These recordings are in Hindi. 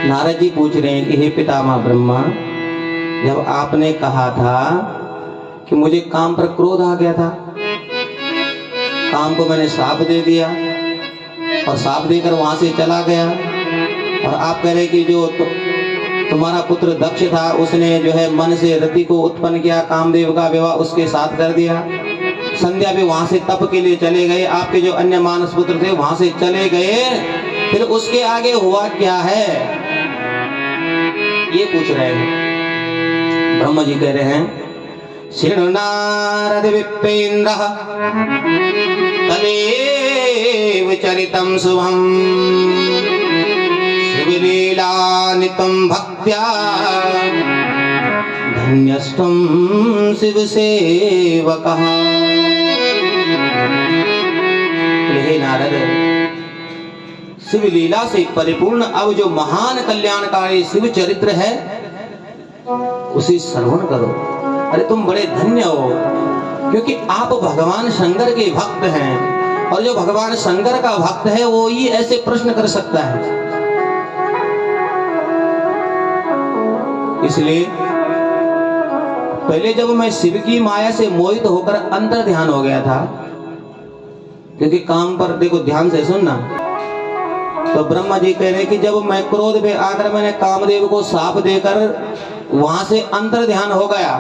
नारद जी पूछ रहे हैं कि हे पितामह ब्रह्मा, जब आपने कहा था कि मुझे काम पर क्रोध आ गया था, काम को मैंने साफ दे दिया और साफ देकर वहां से चला गया, और आप कह रहे कि जो तुम्हारा पुत्र दक्ष था उसने जो है मन से रति को उत्पन्न किया, कामदेव का विवाह उसके साथ कर दिया, संध्या भी वहां से तप के लिए चले गए, आपके जो अन्य मानस पुत्र थे वहां से चले गए, फिर उसके आगे हुआ क्या है, ये पूछ रहे हैं। ब्रह्मा जी कह रहे हैं, शृणु नारद विप्रेन्द्रः तदेव चरितं शुभं शिवलीलानितं भक्त्या धन्यस्त्वं शिवसेवकः। हे नारद, शिव लीला से परिपूर्ण अब जो महान कल्याणकारी शिव चरित्र है उसे श्रवण करो। अरे तुम बड़े धन्य हो, क्योंकि आप भगवान शंकर के भक्त हैं, और जो भगवान शंकर का भक्त है वो ही ऐसे प्रश्न कर सकता है। इसलिए पहले जब मैं शिव की माया से मोहित होकर अंतर ध्यान हो गया था, क्योंकि काम पर देखो ध्यान से सुनना, तो ब्रह्मा जी कह रहे कि जब मैं क्रोध में आकर मैंने कामदेव को साप देकर वहां से अंतर ध्यान हो गया,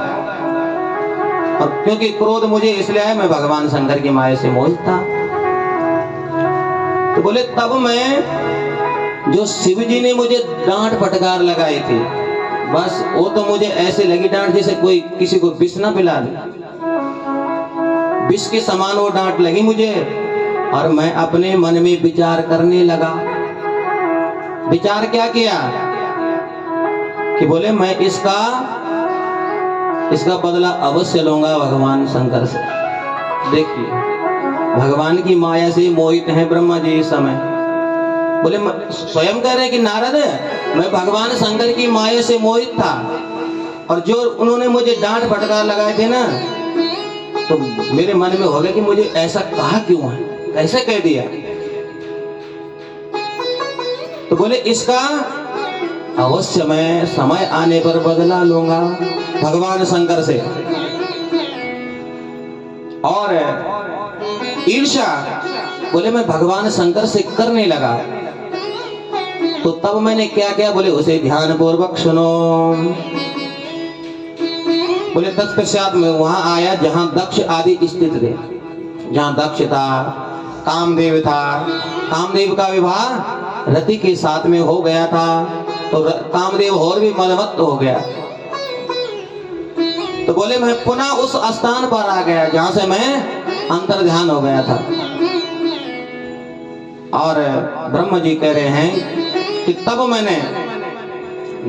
और क्योंकि क्रोध मुझे इसलिए आया, मैं भगवान शंकर की माया से मोहित था, तो बोले तब मैं जो शिव जी ने मुझे डांट फटकार लगाई थी, बस वो तो मुझे ऐसे लगी डांट जैसे कोई किसी को विष ना पिला दे, विष के समान वो डांट लगी मुझे, और मैं अपने मन में विचार करने लगा। विचार क्या किया कि बोले मैं इसका बदला अवश्य लूंगा भगवान शंकर से। देखिए भगवान की माया से मोहित हैं ब्रह्मा जी इस समय। बोले स्वयं कह रहे कि नारद, मैं भगवान शंकर की माया से मोहित था, और जो उन्होंने मुझे डांट फटकार लगाए थे ना, तो मेरे मन में हो गया कि मुझे ऐसा कहा क्यों है, कैसे कह दिया। तो बोले इसका अवश्य मैं समय आने पर बदला लूंगा भगवान शंकर से। और ईर्ष्या बोले मैं भगवान शंकर से करने लगा, तो तब मैंने क्या किया, बोले उसे ध्यान पूर्वक सुनो। बोले तत्पश्चात में वहां आया जहां दक्ष आदि स्थित थे, जहां दक्ष था, कामदेव था, कामदेव का विवाह रति के साथ में हो गया था, तो कामदेव और भी मदमत्त हो गया। तो बोले मैं पुनः उस स्थान पर आ गया जहां से मैं अंतर ध्यान हो गया था। और ब्रह्म जी कह रहे हैं कि तब मैंने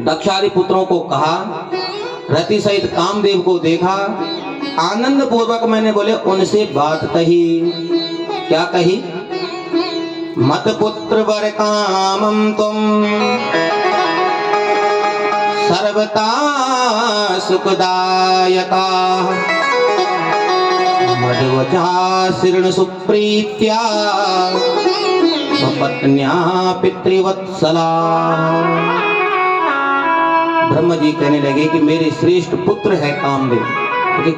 दक्षादि पुत्रों को कहा, रति सहित कामदेव को देखा, आनंद पूर्वक मैंने बोले उनसे बात कही। क्या कही? मत पुत्र वर कामम तुम सर्वता सुखदायका मधुवचा शीर्ण सुप्रीत्या स्वपत्न्या पितृवत्सला। ब्रह्म जी कहने लगे कि मेरे श्रेष्ठ पुत्र है कामदेव, क्योंकि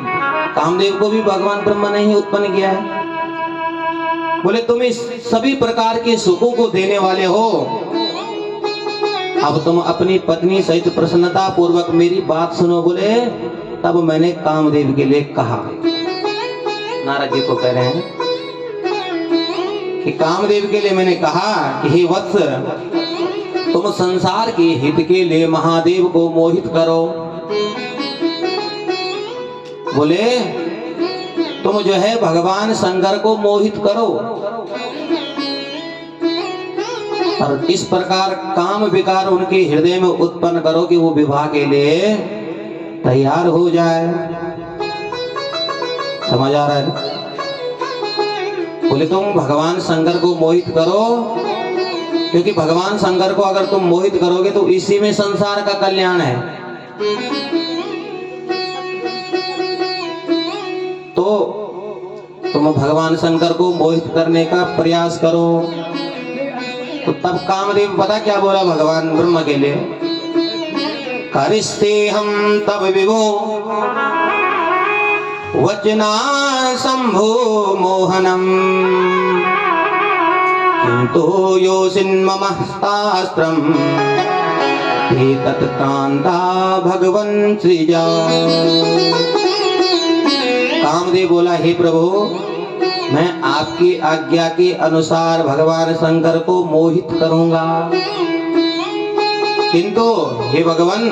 कामदेव को भी भगवान ब्रह्मा ने ही उत्पन्न किया है। बोले तुम इस सभी प्रकार के सुखों को देने वाले हो, अब तुम अपनी पत्नी सहित प्रसन्नता पूर्वक मेरी बात सुनो। बोले तब मैंने कामदेव के लिए कहा, नारद जी को कह रहे हैं कि कामदेव के लिए मैंने कहा कि हे वत्स, तुम संसार के हित के लिए महादेव को मोहित करो। बोले तुम जो है भगवान शंकर को मोहित करो, और इस प्रकार काम विकार उनके हृदय में उत्पन्न करो कि वो विवाह के लिए तैयार हो जाए। समझ आ रहा है? बोले तुम भगवान शंकर को मोहित करो, क्योंकि भगवान शंकर को अगर तुम मोहित करोगे तो इसी में संसार का कल्याण है। तो तुम भगवान शंकर को मोहित करने का प्रयास करो। तो तब कामदेव पता क्या बोला भगवान ब्रह्मा के लिए, करिष्ते हम तब विभो वचना शंभो मोहनम किंतु योसिन्मम शास्त्रम तत्कांता भगवन् श्रीजा। कामदेव बोला, हे प्रभु, मैं आपकी आज्ञा के अनुसार भगवान शंकर को मोहित करूंगा, किंतु हे भगवान,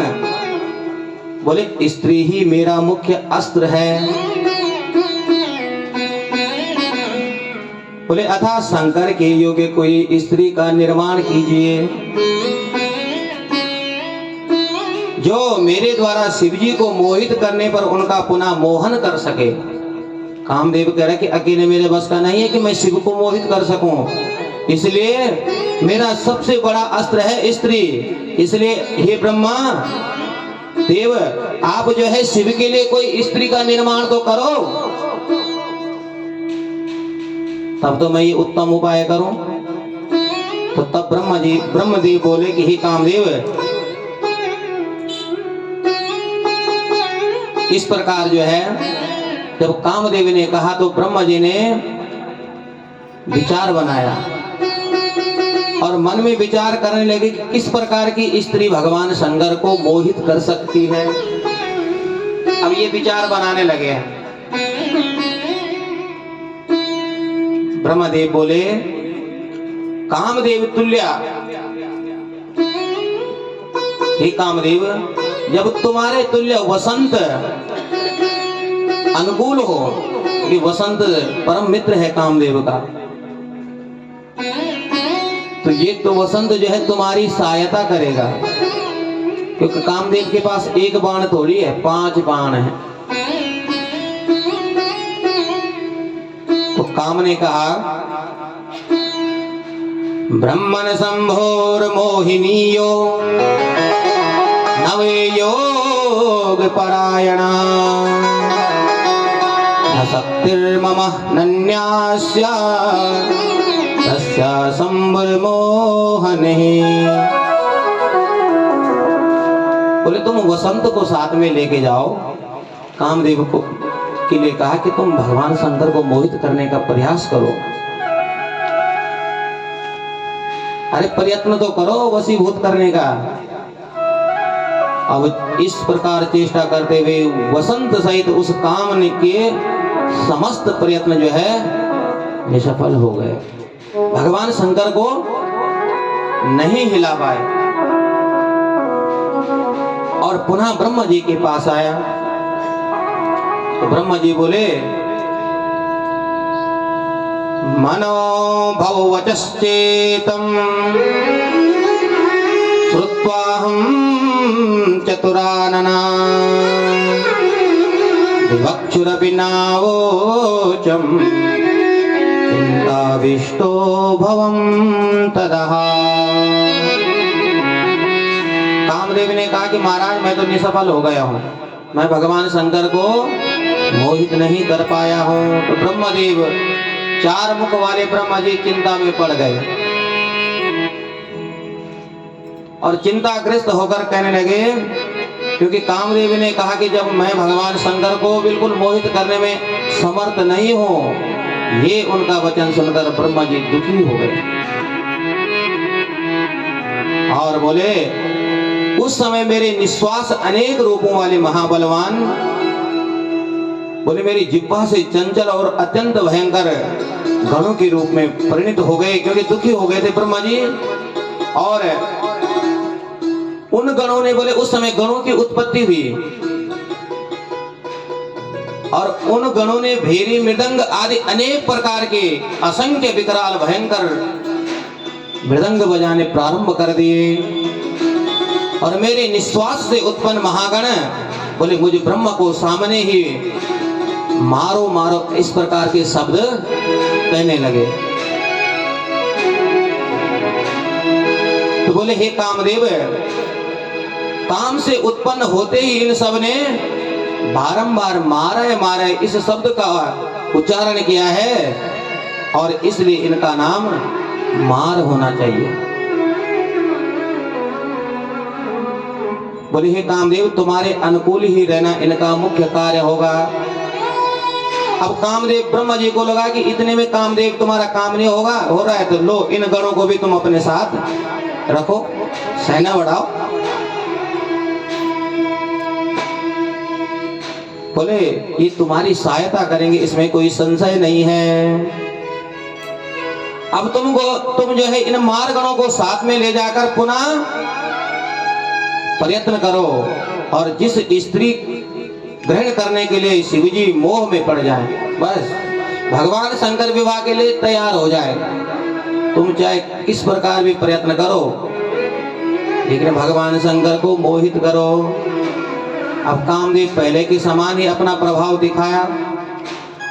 बोले स्त्री ही मेरा मुख्य अस्त्र है। बोले अथा शंकर के योग्य कोई स्त्री का निर्माण कीजिए जो मेरे द्वारा शिवजी को मोहित करने पर उनका पुनः मोहन कर सके। कामदेव कह रहे कि अकेले मेरे बस का नहीं है कि मैं शिव को मोहित कर सकूं, इसलिए मेरा सबसे बड़ा अस्त्र है स्त्री। इसलिए हे ब्रह्मा देव, आप जो है शिव के लिए कोई स्त्री का निर्माण तो करो, तब तो मैं ये उत्तम उपाय करूं। तो तब ब्रह्मदेव बोले कि हे कामदेव, इस प्रकार जो है जब कामदेव ने कहा तो ब्रह्मा जी ने विचार बनाया और मन में विचार करने लगे कि किस प्रकार की स्त्री भगवान शंकर को मोहित कर सकती है। अब ये विचार बनाने लगे हैं। ब्रह्मदेव बोले, कामदेव तुल्य, हे कामदेव, जब तुम्हारे तुल्य वसंत अनुकूल हो, कि वसंत परम मित्र है कामदेव का, तो ये तो वसंत जो है तुम्हारी सहायता करेगा, क्योंकि कामदेव के पास एक बाण थोड़ी है, 5 बाण है। तो काम ने कहा, ब्रह्मन संभोर मोहिनीयो नवे योग परायणा शक्तिर्मम नन्यास्या तस्या संभ्रमोहने। बोले तुम वसंत को साथ में लेके जाओ। कामदेव को के लिए कहा कि तुम भगवान शंकर को मोहित करने का प्रयास करो। अरे प्रयत्न तो करो वशीभूत करने का। अब इस प्रकार चेष्टा करते हुए वसंत सहित उस काम के समस्त प्रयत्न जो है निष्फल हो गए। भगवान शंकर को नहीं हिला पाए और पुनः ब्रह्मा जी के पास आया। तो ब्रह्मा जी बोले, मनो भव वचश्चेतम श्रुत्वाहं चतुरानना विवक्षुरपि नावोचम चिन्ताविष्टो भवं तदः। कामदेव ने कहा कि महाराज मैं तो निष्फल हो गया हूँ, मैं भगवान शंकर को मोहित नहीं कर पाया हूँ। तो ब्रह्मदेव 4 मुख वाले ब्रह्मा जी चिंता में पड़ गए और चिंताग्रस्त होकर कहने लगे, क्योंकि कामदेव ने कहा कि जब मैं भगवान शंकर को बिल्कुल मोहित करने में समर्थ नहीं हूं, ये उनका वचन सुनकर ब्रह्मा जी दुखी हो गए और बोले, उस समय मेरे निश्वास अनेक रूपों वाले महाबलवान, बोले मेरी जिह्वा से चंचल और अत्यंत भयंकर गणों के रूप में परिणित हो गए, क्योंकि दुखी हो गए थे ब्रह्मा जी। और उन गणों ने, बोले उस समय गणों की उत्पत्ति हुई और उन गणों ने भेरी मृदंग आदि अनेक प्रकार के असंख्य विकराल भयंकर मृदंग बजाने प्रारंभ कर दिए और मेरे निश्वास से उत्पन्न महागण, बोले मुझे ब्रह्मा को सामने ही मारो मारो इस प्रकार के शब्द कहने लगे। तो बोले हे कामदेव, काम से उत्पन्न होते ही इन सब ने बारंबार मारे मारे इस शब्द का उच्चारण किया है और इसलिए इनका नाम मार होना चाहिए। बोले हे कामदेव, तुम्हारे अनुकूल ही रहना इनका मुख्य कार्य होगा। अब कामदेव ब्रह्मा जी को लगा कि इतने में कामदेव तुम्हारा काम नहीं होगा, हो रहा है तो लो इन गणों को भी तुम अपने साथ रखो, सेना बढ़ाओ। बोले ये तुम्हारी सहायता करेंगे, इसमें कोई संशय नहीं है। अब तुम जो है इन मारगणों को साथ में ले जाकर पुनः प्रयत्न करो, और जिस स्त्री ग्रहण करने के लिए शिवजी मोह में पड़ जाए, बस भगवान शंकर विवाह के लिए तैयार हो जाए। तुम चाहे किस प्रकार भी प्रयत्न करो, लेकिन भगवान शंकर को मोहित करो। अब कामदेव पहले के समान ही अपना प्रभाव दिखाया।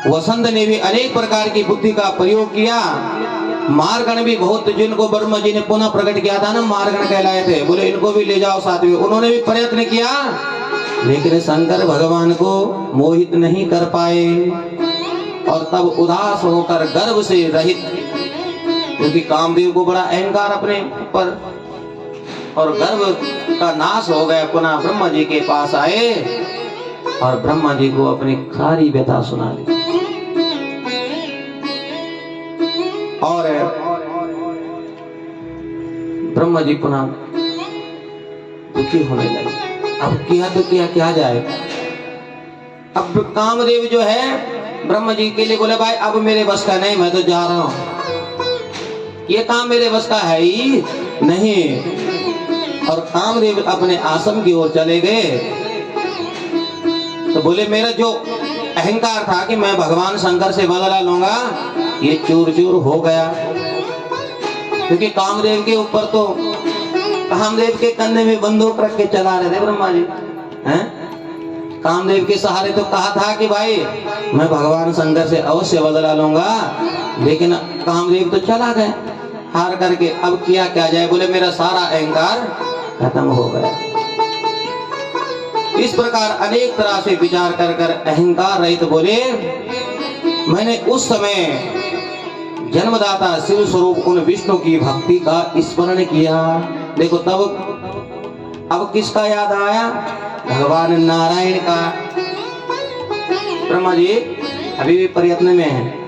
वसंत ने भी अनेक प्रकार की बुद्धि का प्रयोग किया। मारगण भी बहुत, जिनको ब्रह्मा जी ने पुनः प्रकट किया था ना, मारगण कहलाए थे, बोले इनको भी ले जाओ साथ में। उन्होंने भी प्रयत्न किया, लेकिन शंकर भगवान को मोहित नहीं कर पाए। और तब उदास होकर गर्व से रहित, क्योंकि कामदेव को बड़ा अहंकार अपने ऊपर, और गर्व का नाश हो गया, पुनः ब्रह्मा जी के पास आए और ब्रह्मा जी को अपनी सारी व्यथा सुना दी। और ब्रह्मा जी पुनः दुखी होने लगे। अब किया तो क्या जाए। अब कामदेव जो है ब्रह्मा जी के लिए बोले भाई अब मेरे बस का नहीं, मैं तो जा रहा हूं, ये काम मेरे बस का है ही नहीं। और कामदेव अपने आश्रम की ओर चले गए। तो बोले मेरा जो अहंकार था कि मैं भगवान शंकर से बदला लूंगा, ये चूर चूर हो गया। क्योंकि कामदेव के ऊपर तो, कामदेव के कंधे में बंदूक रख के चला रहे थे ब्रह्मा जी हैं। कामदेव के सहारे तो कहा था कि भाई मैं भगवान शंकर से अवश्य बदला लूंगा, लेकिन कामदेव तो चला गए हार करके। अब किया क्या जाए, बोले मेरा सारा अहंकार खत्म हो गया। इस प्रकार अनेक तरह से विचार कर कर अहंकार रहित बोले मैंने उस समय जन्मदाता शिव स्वरूप उन विष्णु की भक्ति का स्मरण किया। देखो तब अब किसका याद आया, भगवान नारायण का। ब्रह्मा जी अभी भी प्रयत्न में है,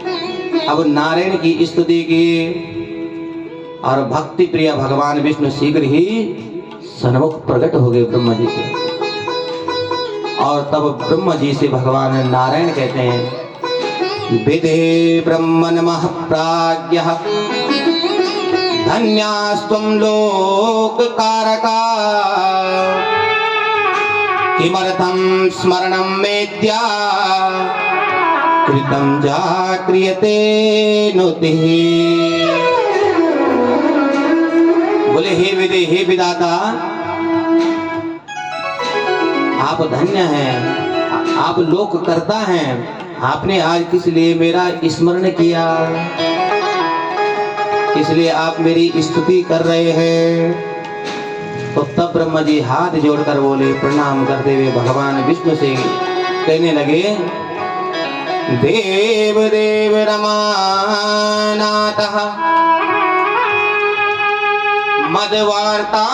अब नारायण की स्तुति की, और भक्ति प्रिय भगवान विष्णु शीघ्र ही सन्मुख प्रकट हो गए ब्रह्मा जी के। और तब ब्रह्मा जी से भगवान नारायण कहते हैं विदे ब्रह्म नमः प्राज्ञः धन्यास्त्वं लोक कारका किमर्थं स्मरणं मेद्या कृतं जाक्रियते नुतिः। बोले हे विदे, हे विदाता, आप धन्य हैं, आप लोक करता हैं। आपने आज किस लिए मेरा स्मरण किया, इसलिए आप मेरी स्तुति कर रहे हैं। तो तब ब्रह्मा जी हाथ जोड़कर बोले, प्रणाम करते हुए भगवान विष्णु से कहने लगे देव देव रमानाथः मद्वार्ता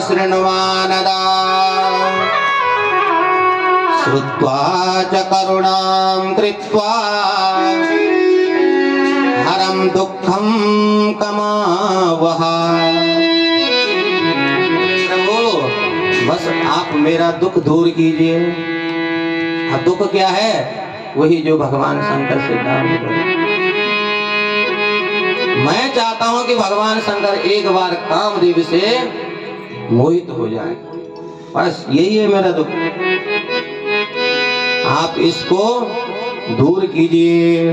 शृण्वानदा श्रुत्वा च करुणां कृत्वा हरं दुःखं कमावः। प्रभु बस आप मेरा दुख दूर कीजिए। अब दुख क्या है, वही जो भगवान शंकर से धारण करे। मैं चाहता हूं कि भगवान शंकर एक बार कामदेव से मोहित हो जाए, बस यही है मेरा दुख। आप इसको दूर कीजिए।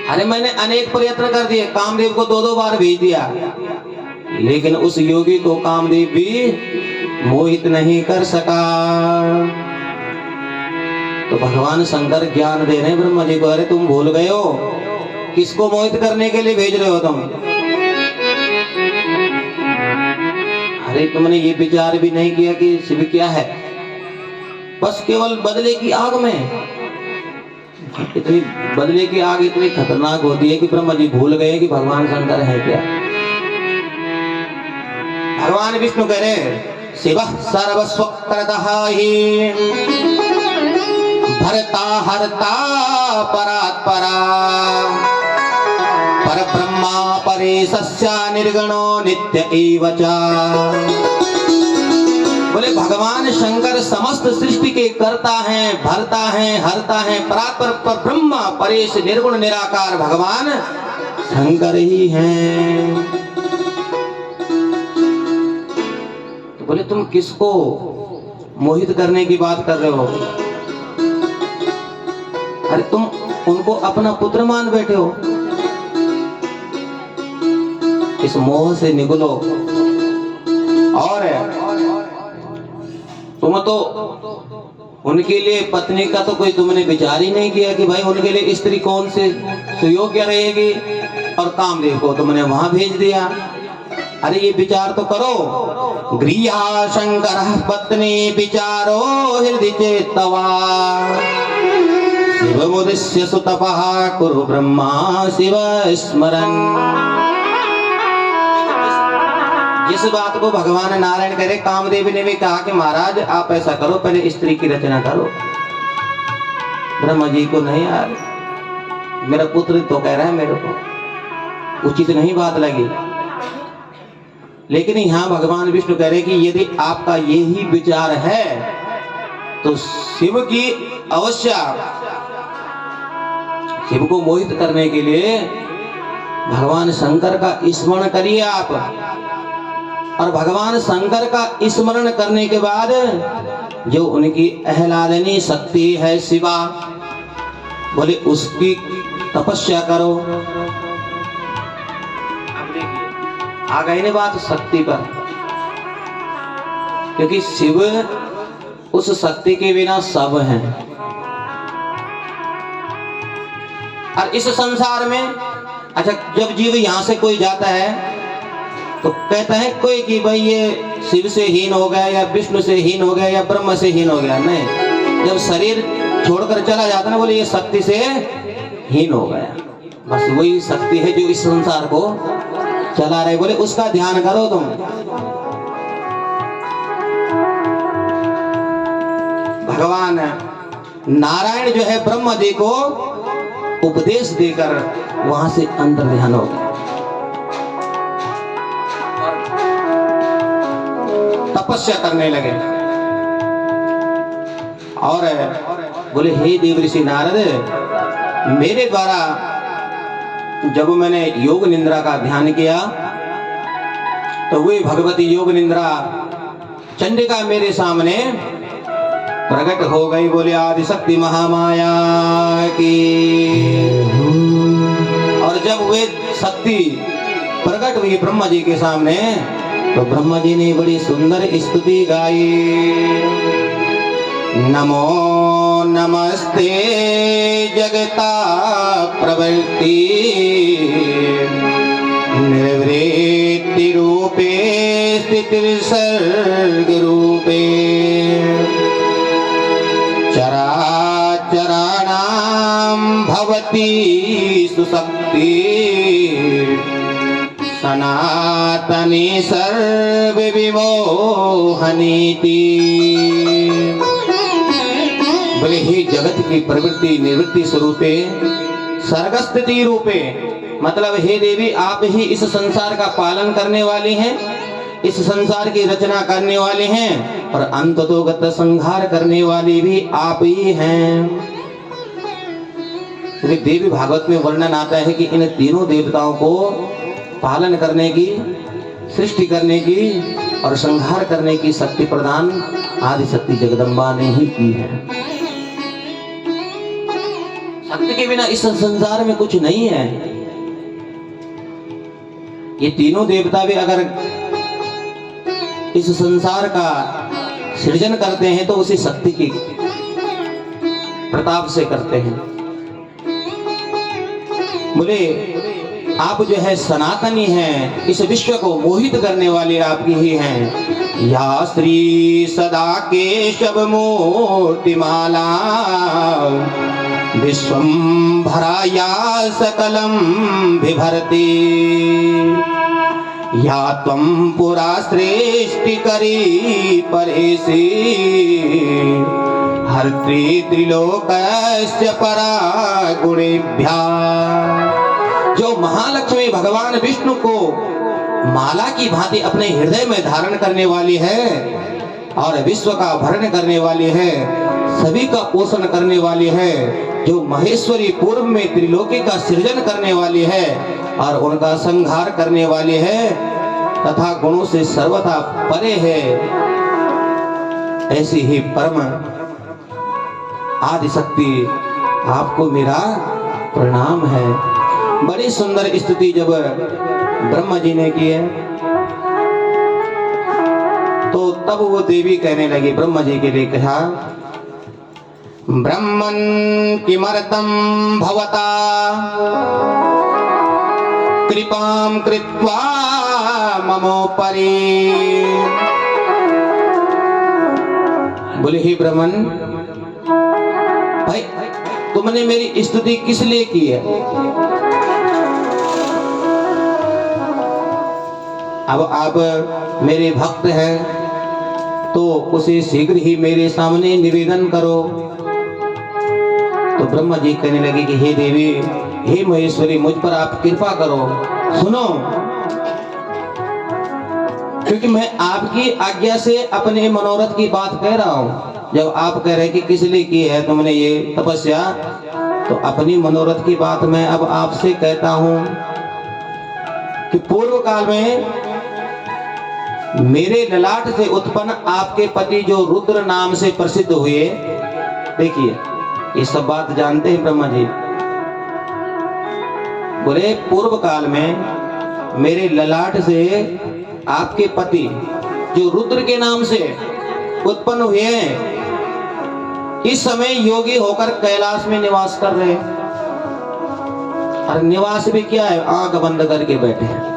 अरे मैंने अनेक प्रयत्न कर दिए, कामदेव को 2-2 बार भेज दिया, लेकिन उस योगी को कामदेव भी मोहित नहीं कर सका। तो भगवान शंकर ज्ञान दे रहे ब्रह्मा जी को, अरे तुम भूल गए हो, किसको मोहित करने के लिए भेज रहे हो तुम? अरे तुमने ये विचार भी नहीं किया कि शिव क्या है, बस केवल बदले की आग में। इतनी बदले की आग इतनी खतरनाक होती है कि ब्रह्मा जी भूल गए कि भगवान शंकर है क्या। भगवान विष्णु कह रहे शिवः सर्वस्वकृतः हि भर्ता हर्ता परात्परा परब्रह्मा परेशस्य निर्गुणो नित्य एव च। बोले भगवान शंकर समस्त सृष्टि के करता हैं, भरता हैं, हरता हैं, परात्पर पर ब्रह्मा परेश निर्गुण निराकार भगवान शंकर ही हैं। तो बोले तुम किसको मोहित करने की बात कर रहे हो? अरे तुम उनको अपना पुत्र मान बैठे हो। इस मोह से निकलो। और तुम तो उनके लिए पत्नी का तो कोई तुमने विचार ही नहीं किया कि भाई उनके लिए स्त्री कौन से सुयोग्य रहेगी, और कामदेव को तुमने वहां भेज दिया। अरे ये विचार तो करो। गृहा शंकर पत्नी विचारो हृदय चेतवा शिव मुदिश्य सुतपः कुरु ब्रह्मा शिव स्मरन्। जिस बात को भगवान नारायण करे, कामदेव ने भी कहा कि महाराज आप ऐसा करो, पहले स्त्री की रचना करो। ब्रह्मा जी को नहीं यार, मेरा पुत्र तो कह रहा है, मेरे को उचित नहीं बात लगी। लेकिन यहाँ भगवान विष्णु कह रहे कि यदि आपका यही विचार है तो शिव की अवश्य, शिव को मोहित करने के लिए भगवान शंकर का स्मरण करिए आप। और भगवान शंकर का स्मरण करने के बाद जो उनकी आह्लादनी शक्ति है शिवा, बोले उसकी तपस्या करो। अब देखिए आ गई ना बात शक्ति पर, क्योंकि शिव उस शक्ति के बिना सब हैं। और इस संसार में अच्छा, जब जीव यहाँ से कोई जाता है तो कहता है कोई कि भाई ये शिव से हीन हो गया, या विष्णु से हीन हो गया, या ब्रह्म से हीन हो गया। नहीं, जब शरीर छोड़कर चला जाता ना, बोले ये शक्ति से हीन हो गया। बस वही शक्ति है जो इस संसार को चला रहे, बोले उसका ध्यान करो तुम। भगवान नारायण जो है ब्रह्मा जी को उपदेश देकर वहां से अंतर ध्यान हो गया, तपस्या करने लगे। और बोले हे देवऋषि नारद, मेरे द्वारा जब मैंने योग निद्रा का ध्यान किया तो वे भगवती योग निद्रा चंडिका मेरे सामने प्रकट हो गई। बोले आदिशक्ति महामाया की। और जब वे शक्ति प्रकट हुई ब्रह्मा जी के सामने तो ब्रह्मा जी ने बड़ी सुंदर स्तुति गाई। नमो नमस्ते जगता प्रवृत्ति निर्वृत्ति रूपे स्थितिर्सर्ग रूपे चराचराणां भवती सुशक्ति सनातनी सर्व विमोहनीति। बोले ही जगत की प्रवृत्ति निवृत्ति स्वरूपे सर्गस्थिति रूपे, मतलब हे देवी आप ही इस संसार का पालन करने वाली हैं, इस संसार की रचना करने वाली हैं, और अंततोगत संहार करने वाली भी आप ही हैं। देवी भागवत में वर्णन आता है कि इन तीनों देवताओं को पालन करने की, सृष्टि करने की और संहार करने की शक्ति प्रदान आदिशक्ति जगदम्बा ने ही की है। शक्ति के बिना इस संसार में कुछ नहीं है। ये तीनों देवता भी अगर इस संसार का सृजन करते हैं तो उसी शक्ति की प्रताप से करते हैं। बोले आप जो है सनातनी हैं, इस विश्व को मोहित करने वाली आपकी ही हैं। या श्री सदा केशव मूर्तिमाला विश्वं भराया सकलम विभरती या त्वं पुरा सृष्टि करी परेशी हर्त्री त्रिलोकस्य परा गुणेभ्या। जो महालक्ष्मी भगवान विष्णु को माला की भांति अपने हृदय में धारण करने वाली है और विश्व का भरण करने वाली है, सभी का पोषण करने वाली है, जो महेश्वरी पूर्व में त्रिलोकी का सृजन करने वाली है और उनका संहार करने वाली है तथा गुणों से सर्वथा परे है, ऐसी ही परम आदि शक्ति आपको मेरा प्रणाम है। बड़ी सुंदर स्तुति जब ब्रह्मा जी ने की है तो तब वो देवी कहने लगी, ब्रह्मा जी के लिए कहा, ब्रह्मन् किमर्थं भवता कृपां कृत्वा ममोपरि। बोले ही ब्रह्मन, भाई तुमने मेरी स्तुति किस लिए की है? अब आप मेरे भक्त हैं तो उसे शीघ्र ही मेरे सामने निवेदन करो। तो ब्रह्मा जी कहने लगे कि हे देवी, हे महेश्वरी, मुझ पर आप कृपा करो, सुनो, क्योंकि मैं आपकी आज्ञा से अपने मनोरथ की बात कह रहा हूं। जब आप कह रहे कि किस लिए की है तुमने ये तपस्या, तो अपनी मनोरथ की बात मैं अब आपसे कहता हूं कि पूर्व काल में मेरे ललाट से उत्पन्न आपके पति जो रुद्र नाम से प्रसिद्ध हुए, देखिए ये सब बात जानते हैं ब्रह्मा जी। बोले पूर्व काल में मेरे ललाट से आपके पति जो रुद्र के नाम से उत्पन्न हुए हैं, इस समय योगी होकर कैलाश में निवास कर रहे हैं। और निवास भी क्या है, आंख बंद करके बैठे हैं।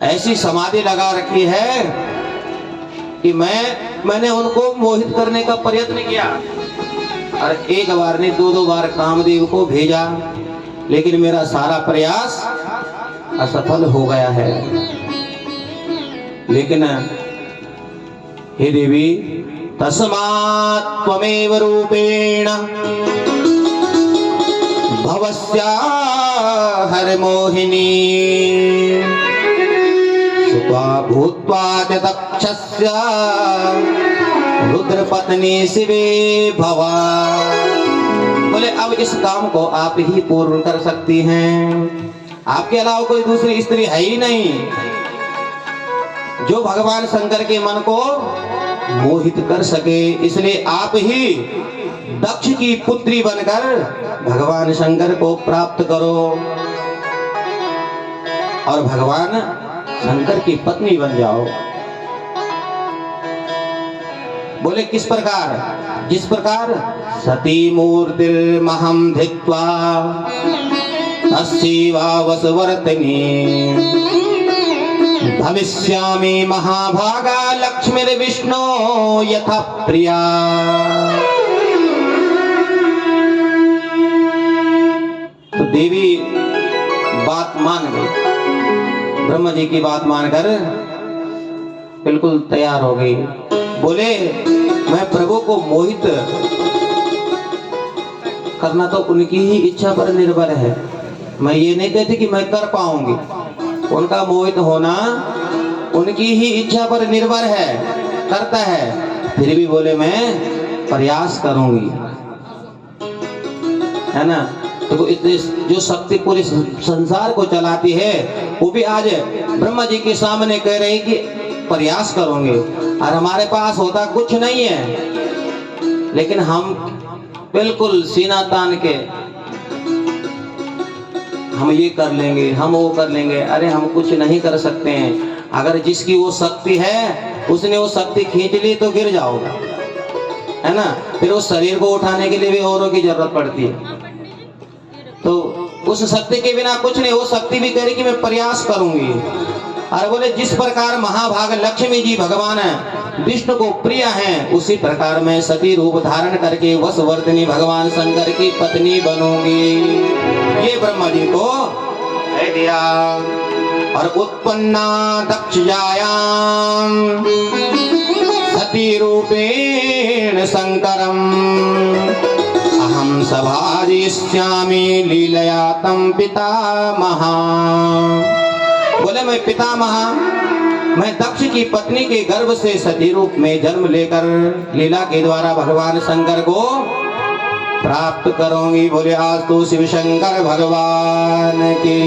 ऐसी समाधि लगा रखी है कि मैंने उनको मोहित करने का प्रयत्न किया और एक बार नहीं दो बार कामदेव को भेजा, लेकिन मेरा सारा प्रयास असफल हो गया है। लेकिन हे देवी, तस्मात् त्वमेव रूपेण भवस्या हर मोहिनी सुत्वा भूत्वा च दक्षस्य रुद्र पत्नी शिवे भवा। बोले अब इस काम को आप ही पूर्ण कर सकती हैं, आपके अलावा कोई दूसरी स्त्री है ही नहीं जो भगवान शंकर के मन को मोहित कर सके। इसलिए आप ही दक्ष की पुत्री बनकर भगवान शंकर को प्राप्त करो और भगवान शंकर की पत्नी बन जाओ। बोले किस प्रकार? जिस प्रकार सती मूर्तिर्महं धित्वा तस्यैवावसवर्तिनी भविष्यामि महाभागा लक्ष्मीर्विष्णो यथा प्रिया। तो देवी बात मान गई, ब्रह्मा जी की बात मानकर बिल्कुल तैयार हो गई। बोले मैं प्रभु को मोहित करना तो उनकी ही इच्छा पर निर्भर है, मैं ये नहीं कहती कि मैं कर पाऊंगी। उनका मोहित होना उनकी ही इच्छा पर निर्भर है, करता है। फिर भी बोले मैं प्रयास करूंगी, है ना। तो इतने जो शक्ति पूरे संसार को चलाती है वो भी आज ब्रह्मा जी के सामने कह रहे हैं कि प्रयास करोगे। और हमारे पास होता कुछ नहीं है, लेकिन हम बिल्कुल सीना तान के हम ये कर लेंगे, हम वो कर लेंगे। अरे हम कुछ नहीं कर सकते हैं। अगर जिसकी वो शक्ति है उसने वो शक्ति खींच ली तो गिर जाओगे, है ना। फिर उस शरीर को उठाने के लिए भी औरों की जरूरत पड़ती है। तो उस शक्ति के बिना कुछ नहीं। वो शक्ति भी कह रही कि मैं प्रयास करूंगी। और बोले जिस प्रकार महाभाग लक्ष्मी जी भगवान विष्णु को प्रिय हैं, उसी प्रकार मैं सती रूप धारण करके वशवर्तिनी भगवान शंकर की पत्नी बनूंगी। ये ब्रह्मा जी को कह दिया। और उत्पन्ना दक्षयायाम सती रूपेण शंकरम अहम सभाजिष्यामि लीलया तम पितामह। बोले मैं पितामह, मैं दक्ष की पत्नी के गर्भ से सती रूप में जन्म लेकर लीला के द्वारा भगवान शंकर को प्राप्त करूंगी। बोले आज तो शिव शंकर भगवान की